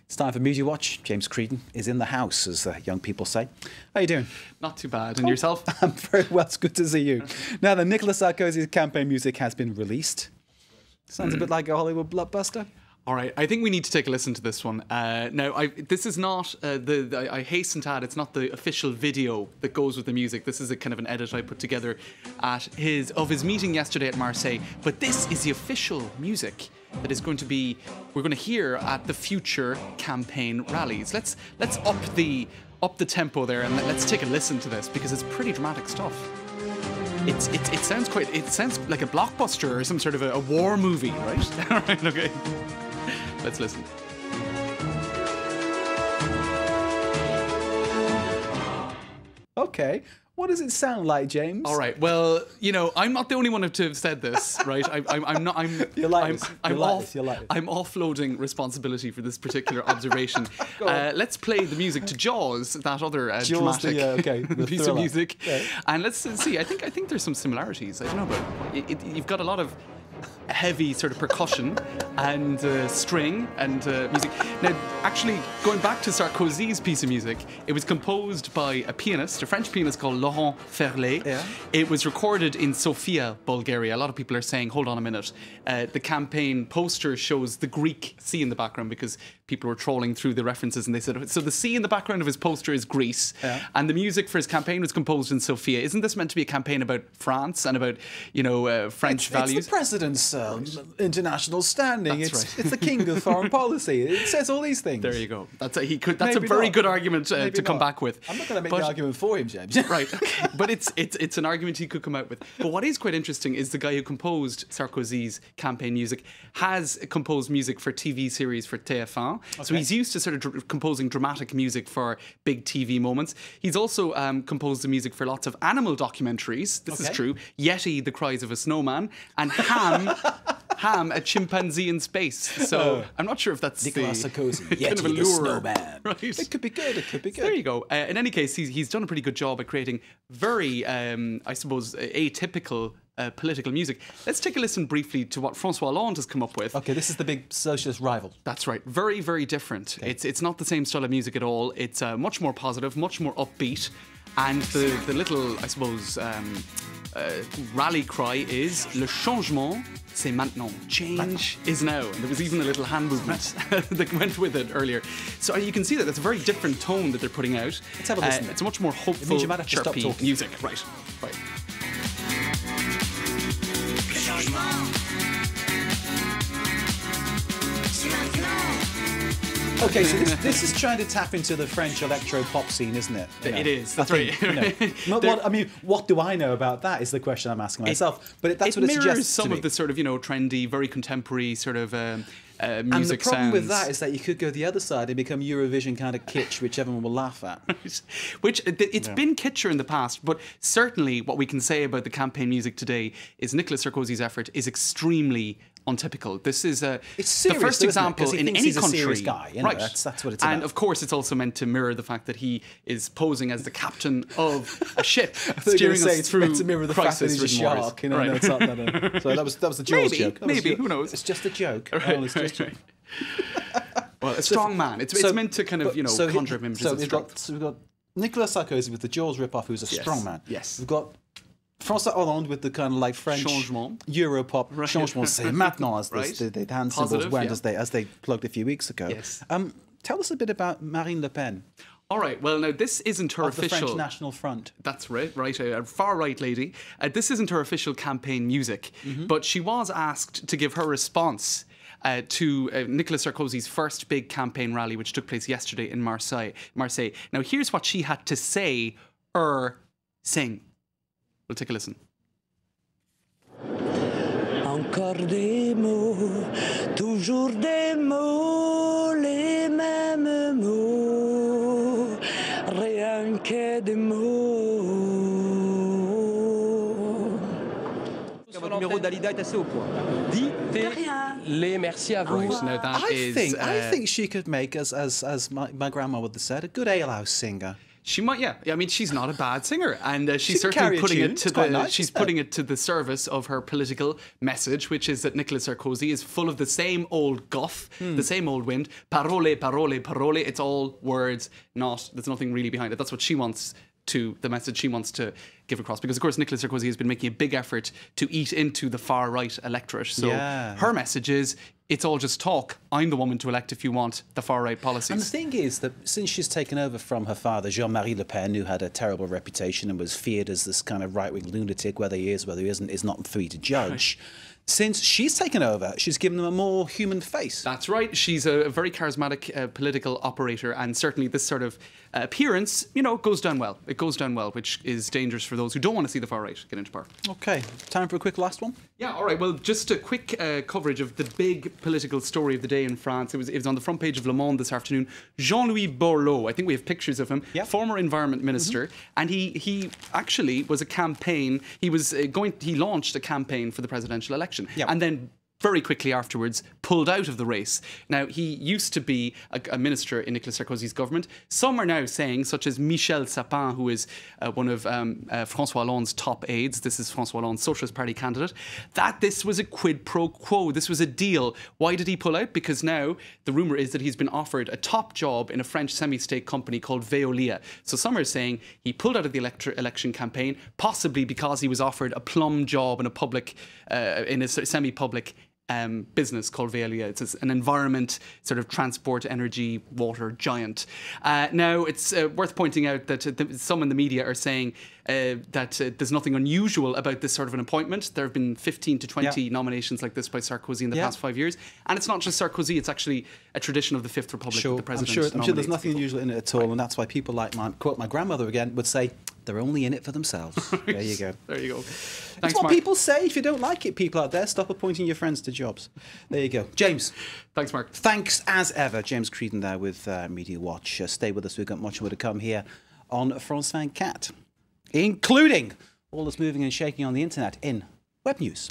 It's time for Media Watch. James Creedon is in the house, as young people say. How are you doing? Not too bad. And yourself? I'm very well. It's good to see you. Now, the Nicolas Sarkozy's campaign music has been released. Sounds a bit like a Hollywood blockbuster. All right, I think we need to take a listen to this one. Now, this is not I hasten to add, it's not the official video that goes with the music. This is a kind of an edit I put together of his meeting yesterday at Marseille. But this is the official music that is going to be we're going to hear at the future campaign rallies. Let's up the tempo there and let's take a listen to this because it's pretty dramatic stuff. It sounds like a blockbuster or some sort of a war movie, right? All right, okay. Let's listen. Okay. What does it sound like, James? All right. Well, you know, I'm not the only one to have said this, right? I'm not. I'm offloading responsibility for this particular observation. Let's play the music to Jaws, that other dramatic piece of music, and let's see. I think there's some similarities. I don't know, but you've got a lot of heavy sort of percussion and string and music. Now, actually, going back to Sarkozy's piece of music, it was composed by a pianist, a French pianist called Laurent Ferlet. Yeah. It was recorded in Sofia, Bulgaria. A lot of people are saying, hold on a minute, the campaign poster shows the Greek sea in the background because people were trolling through the references and they said, so the sea in the background of his poster is Greece, and the music for his campaign was composed in Sofia. Isn't this meant to be a campaign about France and about, you know, French values? It's the president's international standing. It's the king of foreign policy. It says all these things. There you go. That's a very good argument to come back with. I'm not going to make the argument for him, James. Right. Okay. But it's an argument he could come out with. But what is quite interesting is the guy who composed Sarkozy's campaign music has composed music for TV series for TF1. Okay. So he's used to sort of composing dramatic music for big TV moments. He's also composed the music for lots of animal documentaries. This is true. Yeti, The Cries of a Snowman, and Ham, a chimpanzee in space. So I'm not sure if that's Nicolas Sarkozy, kind Yeti of a lure. The Snowman. Right. It could be good. It could be good. There you go. In any case, he's done a pretty good job at creating very, I suppose, atypical political music. Let's take a listen briefly to what François Hollande has come up with. Okay, this is the big socialist rival. That's right. Very, very different. Okay. It's not the same style of music at all. It's much more positive, much more upbeat. And the little, I suppose, rally cry is Le changement, c'est maintenant. Change is now. And there was even a little hand movement that went with it earlier. So you can see that that's a very different tone that they're putting out. Let's have a listen. It's a much more hopeful, chirpy music. Right. Okay, so this is trying to tap into the French electro-pop scene, isn't it? You know, it is, that's right. What do I know about that is the question I'm asking myself. But that's what it suggests to me. It mirrors some of the sort of, trendy, very contemporary sort of music sounds. And the problem with that is that you could go the other side and become Eurovision kind of kitsch, which everyone will laugh at. Which, it's been kitscher in the past, but certainly what we can say about the campaign music today is Nicolas Sarkozy's effort is extremely untypical. This is it's serious, the first example in any country. A guy, right? That's what it's about. And of course, it's also meant to mirror the fact that he is posing as the captain of a ship steering us through to mirror the fact that he's a shark. No, it's not. No. So that was the Jaws joke. Maybe who knows? It's just a joke. Right. Well, a strong man. It's meant to kind of conjure up images of strength. So we've got Nicolas Sarkozy with the Jaws ripoff, who's a strong man. Yes. We've got François Hollande with the kind of like French changement, Europop, changement, c'est maintenant, as the hand symbols went as they plugged a few weeks ago. Yes. Tell us a bit about Marine Le Pen. All right. Well, now this isn't her official. The French National Front. That's right. A far right lady. This isn't her official campaign music, but she was asked to give her response to Nicolas Sarkozy's first big campaign rally, which took place yesterday in Marseille. Now, here's what she had to say or sing. We'll take a listen. Encore des mots, toujours des mots, les mêmes mots, rien que des mots. Votre numéro d'Alida est assez au point. Dit, les merci à vous. I think she could make, as my grandma would have said, a good alehouse singer. She might, yeah. I mean, she's not a bad singer, and she's can certainly carry a putting tune. it to It's quite the. nice, She's isn't it? putting it to the service of her political message, which is that Nicolas Sarkozy is full of the same old guff, the same old wind. Parole, parole, parole. It's all words. There's nothing really behind it. That's what she wants the message she wants to give across, because of course Nicolas Sarkozy has been making a big effort to eat into the far right electorate. So her message is, it's all just talk. I'm the woman to elect if you want the far right policies. And the thing is that since she's taken over from her father, Jean-Marie Le Pen, who had a terrible reputation and was feared as this kind of right-wing lunatic, whether he is, whether he isn't, is not for you to judge. Since she's taken over, she's given them a more human face. That's right. She's a very charismatic political operator, and certainly this sort of appearance, goes down well. It goes down well, which is dangerous for those who don't want to see the far right get into power. Okay, time for a quick last one. Yeah, all right. Well, just a quick coverage of the big political story of the day in France. It was on the front page of Le Monde this afternoon. Jean-Louis Borloo, I think we have pictures of him, former environment minister, and he actually was a campaign. He launched a campaign for the presidential election, and then very quickly afterwards pulled out of the race. Now, he used to be a minister in Nicolas Sarkozy's government. Some are now saying, such as Michel Sapin, who is one of François Hollande's top aides, this is François Hollande's Socialist Party candidate, that this was a quid pro quo. This was a deal. Why did he pull out? Because now the rumour is that he's been offered a top job in a French semi-state company called Veolia. So some are saying he pulled out of the election campaign, possibly because he was offered a plum job in a semi-public business called Veolia. It's an environment, sort of transport, energy, water giant. Now, it's worth pointing out that some in the media are saying that there's nothing unusual about this sort of an appointment. There have been 15 to 20 nominations like this by Sarkozy in the past 5 years. And it's not just Sarkozy, it's actually a tradition of the Fifth Republic that the president I'm sure there's nothing unusual in it at all, and that's why people like my grandmother again would say, they're only in it for themselves. There you go. There you go. That's Thanks, what Mark. people say. If you don't like it, people out there, stop appointing your friends to jobs. There you go. James. Thanks, Mark. Thanks as ever. James Creedon there with Media Watch. Stay with us. We've got much more to come here on France 24, including all that's moving and shaking on the internet in web news.